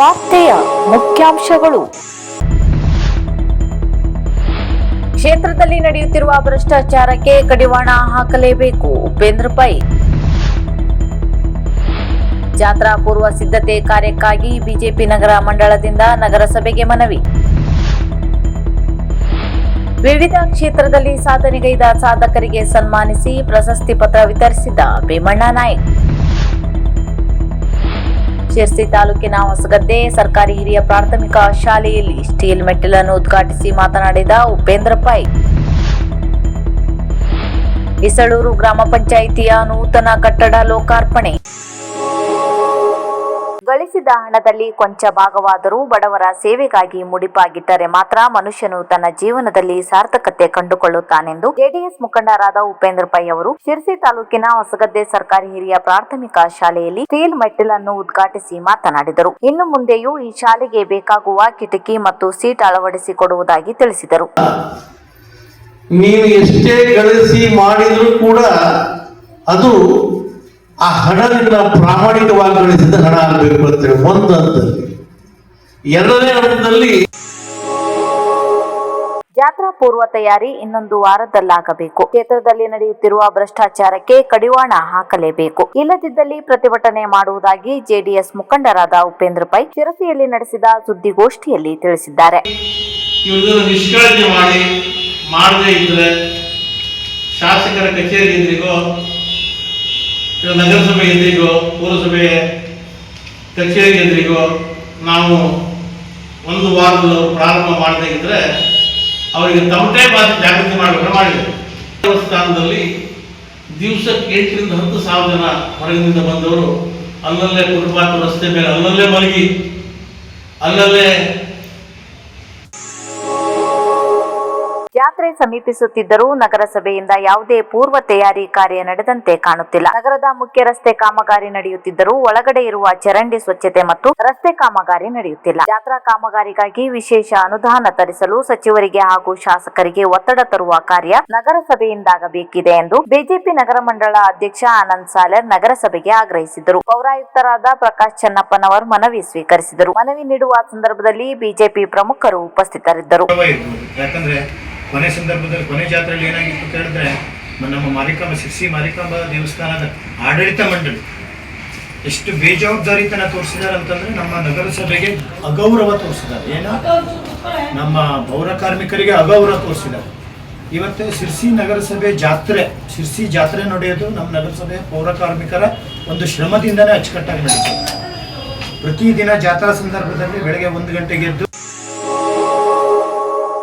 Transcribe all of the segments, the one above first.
ವಾರ್ತೆಯ ಮುಖ್ಯಾಂಶಗಳು. ಕ್ಷೇತ್ರದಲ್ಲಿ ನಡೆಯುತ್ತಿರುವ ಭ್ರಷ್ಟಾಚಾರಕ್ಕೆ ಕಡಿವಾಣ ಹಾಕಲೇಬೇಕು. ಉಪೇಂದ್ರ ಪೈ. ಜಾತ್ರಾ ಪೂರ್ವ ಸಿದ್ಧತೆ ಕಾರ್ಯಕ್ಕಾಗಿ ಬಿಜೆಪಿ ನಗರ ಮಂಡಳದಿಂದ ನಗರಸಭೆಗೆ ಮನವಿ. ವಿವಿಧ ಕ್ಷೇತ್ರದಲ್ಲಿ ಸಾಧನೆಗೈದ ಸಾಧಕರಿಗೆ ಸನ್ಮಾನಿಸಿ ಪ್ರಶಸ್ತಿ ಪತ್ರ ವಿತರಿಸಿದ ಭೀಮಣ್ಣ ನಾಯ್ಕ್. ಶಿರಸಿ ತಾಲೂಕಿನ ಹೊಸಗದ್ದೆ ಸರ್ಕಾರಿ ಹಿರಿಯ ಪ್ರಾಥಮಿಕ ಶಾಲೆಯಲ್ಲಿ ಸ್ಟೀಲ್ ಮೆಟ್ಟಿಲನ್ನು ಉದ್ಘಾಟಿಸಿ ಮಾತನಾಡಿದ ಉಪೇಂದ್ರ ಪೈ. ಇಸಳೂರು ಗ್ರಾಮ ಪಂಚಾಯಿತಿಯ ನೂತನ ಕಟ್ಟಡ ಲೋಕಾರ್ಪಣೆ. ಗಳಿಸಿದ ಹಣದಲ್ಲಿ ಕೊಂಚ ಭಾಗವಾದರೂ ಬಡವರ ಸೇವೆಗಾಗಿ ಮುಡಿಪಾಗಿದ್ದರೆ ಮಾತ್ರ ಮನುಷ್ಯನು ತನ್ನ ಜೀವನದಲ್ಲಿ ಸಾರ್ಥಕತೆ ಕಂಡುಕೊಳ್ಳುತ್ತಾನೆಂದು ಜೆಡಿಎಸ್ ಮುಖಂಡರಾದ ಉಪೇಂದ್ರ ಪೈ ಅವರು ಶಿರಸಿ ತಾಲೂಕಿನ ಹೊಸಗದ್ದೆ ಸರ್ಕಾರಿ ಹಿರಿಯ ಪ್ರಾಥಮಿಕ ಶಾಲೆಯಲ್ಲಿ ಸ್ಟೀಲ್ ಮೆಟ್ಟಿಲನ್ನು ಉದ್ಘಾಟಿಸಿ ಮಾತನಾಡಿದರು. ಇನ್ನು ಮುಂದೆಯೂ ಈ ಶಾಲೆಗೆ ಬೇಕಾಗುವ ಕಿಟಕಿ ಮತ್ತು ಸೀಟ್ ಅಳವಡಿಸಿಕೊಡುವುದಾಗಿ ತಿಳಿಸಿದರು. ನೀವು ಎಷ್ಟೇ ಗಳಿಸಿ ಮಾಡಿದರೂ ಕೂಡ ಅದು ಆ ಹಣದಿಂದ ಪ್ರಾಮಾಣಿಕವಾಗಿ ಗಳಿಸಿದ ಹಣ ಆಗಬೇಕು ಅಂತೇಳಿ ಒಂದು ಹಂತದಲ್ಲಿ. ಎರಡನೇ ಹಂತದಲ್ಲಿ ಜಾತ್ರಾ ಪೂರ್ವ ತಯಾರಿ ಇನ್ನೊಂದು ವಾರದಲ್ಲಾಗಬೇಕು. ಕ್ಷೇತ್ರದಲ್ಲಿ ನಡೆಯುತ್ತಿರುವ ಭ್ರಷ್ಟಾಚಾರಕ್ಕೆ ಕಡಿವಾಣ ಹಾಕಲೇಬೇಕು. ಇಲ್ಲದಿದ್ದಲ್ಲಿ ಪ್ರತಿಭಟನೆ ಮಾಡುವುದಾಗಿ ಜೆಡಿಎಸ್ ಮುಖಂಡರಾದ ಉಪೇಂದ್ರ ಪೈ ಶಿರಸಿಯಲ್ಲಿ ನಡೆಸಿದ ಸುದ್ದಿಗೋಷ್ಠಿಯಲ್ಲಿ ತಿಳಿಸಿದ್ದಾರೆ. ನಿಷ್ಕಾಳಜಿ ಮಾಡದೇ ಇದ್ರೆ ಶಾಸಕರ ಕಚೇರಿ ಎದುರಿಗೋ ನಗರಸಭೆ ಎದುರಿಗೋ ಪುರಸಭೆ ಕಚೇರಿ ಎದುರಿಗೋ ನಾವು ಒಂದು ವಾರದಲ್ಲಿ ಪ್ರಾರಂಭ ಮಾಡದೇ ಇದ್ರೆ ಅವರಿಗೆ ತಮಟೆ ಬಾತಿ ಜಾಗೃತಿ ಮಾಡಿದೆ. ದೇವಸ್ಥಾನದಲ್ಲಿ ದಿವಸಕ್ಕೆ 8,000 to 10,000 ಜನ ಹೊರಗಿನಿಂದ ಬಂದವರು ಅಲ್ಲಲ್ಲೇ ಫುಟ್ಪಾತ್ ರಸ್ತೆ ಮೇಲೆ ಅಲ್ಲಲ್ಲೇ ಮಲಗಿ ಅಲ್ಲಲ್ಲೇ ಜಾತ್ರೆ ಸಮೀಪಿಸುತ್ತಿದ್ದರೂ ನಗರಸಭೆಯಿಂದ ಯಾವುದೇ ಪೂರ್ವ ತಯಾರಿ ಕಾರ್ಯ ನಡೆದಂತೆ ಕಾಣುತ್ತಿಲ್ಲ. ನಗರದ ಮುಖ್ಯ ರಸ್ತೆ ಕಾಮಗಾರಿ ನಡೆಯುತ್ತಿದ್ದರೂ ಒಳಗಡೆ ಇರುವ ಚರಂಡಿ ಸ್ವಚ್ಛತೆ ಮತ್ತು ರಸ್ತೆ ಕಾಮಗಾರಿ ನಡೆಯುತ್ತಿಲ್ಲ. ಜಾತ್ರಾ ಕಾಮಗಾರಿಗಾಗಿ ವಿಶೇಷ ಅನುದಾನ ತರಿಸಲು ಸಚಿವರಿಗೆ ಹಾಗೂ ಶಾಸಕರಿಗೆ ಒತ್ತಡ ತರುವ ಕಾರ್ಯ ನಗರಸಭೆಯಿಂದಾಗಬೇಕಿದೆ ಎಂದು ಬಿಜೆಪಿ ನಗರ ಮಂಡಳ ಅಧ್ಯಕ್ಷ ಆನಂದ್ ಸಾಲರ್ ನಗರಸಭೆಗೆ ಆಗ್ರಹಿಸಿದರು. ಪೌರಾಯುಕ್ತರಾದ ಪ್ರಕಾಶ್ ಚನ್ನಪ್ಪನವರ್ ಮನವಿ ಸ್ವೀಕರಿಸಿದರು. ಮನವಿ ನೀಡುವ ಸಂದರ್ಭದಲ್ಲಿ ಬಿಜೆಪಿ ಪ್ರಮುಖರು ಉಪಸ್ಥಿತರಿದ್ದರು. ಕೊನೆ ಸಂದರ್ಭದಲ್ಲಿ ಕೊನೆ ಜಾತ್ರೆಯಲ್ಲಿ ಏನಾಗಿತ್ತು ಅಂತ ಹೇಳಿದ್ರೆ ನಮ್ಮ ಮಾರಿಕಾಂಬ ಶಿರಸಿ ಮಾರಿಕಾಂಬ ದೇವಸ್ಥಾನದ ಆಡಳಿತ ಮಂಡಳಿ ಎಷ್ಟು ಬೇಜವಾಬ್ದಾರಿತನ ತೋರಿಸಿದ್ದಾರೆ ಅಂತಂದ್ರೆ ನಮ್ಮ ನಗರಸಭೆಗೆ ಅಗೌರವ ತೋರಿಸಿದ್ದಾರೆ. ಏನೋ ನಮ್ಮ ಪೌರ ಕಾರ್ಮಿಕರಿಗೆ ಅಗೌರವ ತೋರಿಸಿದ್ದಾರೆ. ಇವತ್ತು ಶಿರಸಿ ನಗರಸಭೆ ಶಿರಸಿ ಜಾತ್ರೆ ನಡೆಯೋದು ನಮ್ಮ ನಗರಸಭೆ ಪೌರ ಕಾರ್ಮಿಕರ ಒಂದು ಶ್ರಮದಿಂದನೇ ಅಚ್ಚುಕಟ್ಟಾಗಿ ನಡೀತದೆ. ಪ್ರತಿದಿನ ಜಾತ್ರಾ ಸಂದರ್ಭದಲ್ಲಿ ಬೆಳಗ್ಗೆ 1 ಗಂಟೆಗೆ ಎದ್ದು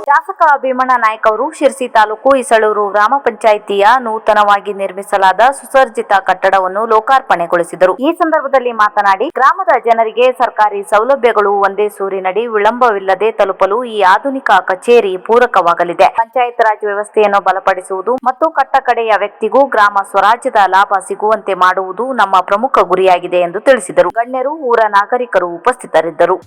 ಶಾಸಕ ಭೀಮಣ್ಣ ನಾಯ್ಕ್ ಅವರು ಶಿರಸಿ ತಾಲೂಕು ಇಸಳೂರು ಗ್ರಾಮ ಪಂಚಾಯಿತಿಯ ನೂತನವಾಗಿ ನಿರ್ಮಿಸಲಾದ ಸುಸರ್ಜಿತ ಕಟ್ಟಡವನ್ನು ಲೋಕಾರ್ಪಣೆಗೊಳಿಸಿದರು. ಈ ಸಂದರ್ಭದಲ್ಲಿ ಮಾತನಾಡಿ, ಗ್ರಾಮದ ಜನರಿಗೆ ಸರ್ಕಾರಿ ಸೌಲಭ್ಯಗಳು ಒಂದೇ ಸೂರಿನಡಿ ವಿಳಂಬವಿಲ್ಲದೆ ತಲುಪಲು ಈ ಆಧುನಿಕ ಕಚೇರಿ ಪೂರಕವಾಗಲಿದೆ. ಪಂಚಾಯತ್ ರಾಜ್ ವ್ಯವಸ್ಥೆಯನ್ನು ಬಲಪಡಿಸುವುದು ಮತ್ತು ಕಟ್ಟಕಡೆಯ ವ್ಯಕ್ತಿಗೂ ಗ್ರಾಮ ಸ್ವರಾಜ್ಯದ ಲಾಭ ಸಿಗುವಂತೆ ಮಾಡುವುದು ನಮ್ಮ ಪ್ರಮುಖ ಗುರಿಯಾಗಿದೆ ಎಂದು ತಿಳಿಸಿದರು. ಗಣ್ಯರು, ಊರ ನಾಗರಿಕರು ಉಪಸ್ಥಿತರಿದ್ದರು.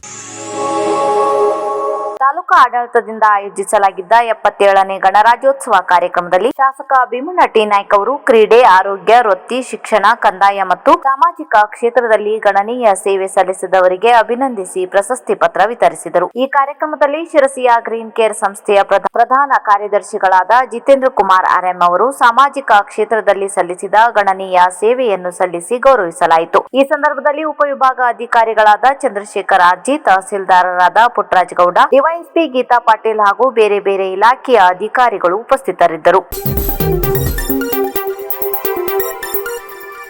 ತಾಲೂಕು ಆಡಳಿತದಿಂದ ಆಯೋಜಿಸಲಾಗಿದ್ದ 77ನೇ ಗಣರಾಜ್ಯೋತ್ಸವ ಕಾರ್ಯಕ್ರಮದಲ್ಲಿ ಶಾಸಕ ಭೀಮಣ್ಣ ಟಿ ನಾಯ್ಕ್ ಅವರು ಕ್ರೀಡೆ, ಆರೋಗ್ಯ, ವೃತ್ತಿ, ಶಿಕ್ಷಣ, ಕಂದಾಯ ಮತ್ತು ಸಾಮಾಜಿಕ ಕ್ಷೇತ್ರದಲ್ಲಿ ಗಣನೀಯ ಸೇವೆ ಸಲ್ಲಿಸಿದವರಿಗೆ ಅಭಿನಂದಿಸಿ ಪ್ರಶಸ್ತಿ ಪತ್ರ ವಿತರಿಸಿದರು. ಈ ಕಾರ್ಯಕ್ರಮದಲ್ಲಿ ಶಿರಸಿಯ ಗ್ರೀನ್ ಕೇರ್ ಸಂಸ್ಥೆಯ ಪ್ರಧಾನ ಕಾರ್ಯದರ್ಶಿಗಳಾದ ಜಿತೇಂದ್ರ ಕುಮಾರ್ ಆರ್ಎಂ ಅವರು ಸಾಮಾಜಿಕ ಕ್ಷೇತ್ರದಲ್ಲಿ ಸಲ್ಲಿಸಿದ ಗಣನೀಯ ಸೇವೆಯನ್ನು ಸಲ್ಲಿಸಿ ಗೌರವಿಸಲಾಯಿತು. ಈ ಸಂದರ್ಭದಲ್ಲಿ ಉಪವಿಭಾಗ ಅಧಿಕಾರಿಗಳಾದ ಚಂದ್ರಶೇಖರ್ ಆರ್ಜಿ, ತಹಸೀಲ್ದಾರರಾದ ಪುಟ್ಟರಾಜಗೌಡ, ಡಿವೈಎಸ್ಪಿ ಗೀತಾ ಪಾಟೀಲ್ ಹಾಗೂ ಬೇರೆ ಬೇರೆ ಇಲಾಖೆಯ ಅಧಿಕಾರಿಗಳು ಉಪಸ್ಥಿತರಿದ್ದರು.